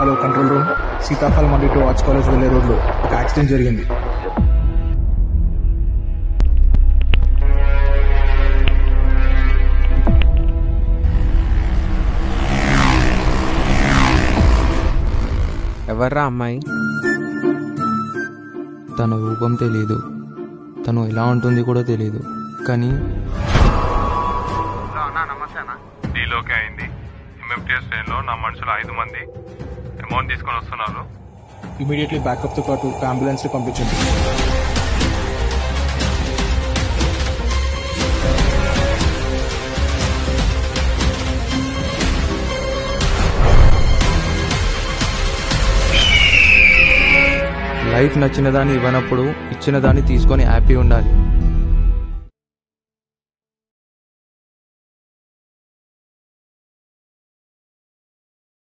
Hello control room, Sitaphal mandi to arts college వెళ్లే రోడ్లో ఒక యాక్సిడెంట్ జరిగింది. ఎవర్రా అమ్మాయి? తన రూపం తెలీదు, తను ఎలా ఉంటుంది కూడా తెలీదు, కానీ డీలోకే అయింది. ఎంఎంటీఎస్ ట్రైన్లో నా మనుషులు 5 మంది అమౌంట్ తీసుకొని వస్తున్నారు. ఇమీడియట్లీ బ్యాకప్తో పాటు ఒక అంబులెన్స్ని పంపించండి. లైఫ్ నచ్చిన దాన్ని ఇవ్వనప్పుడు ఇచ్చిన దాన్ని తీసుకొని హ్యాపీ ఉండాలి.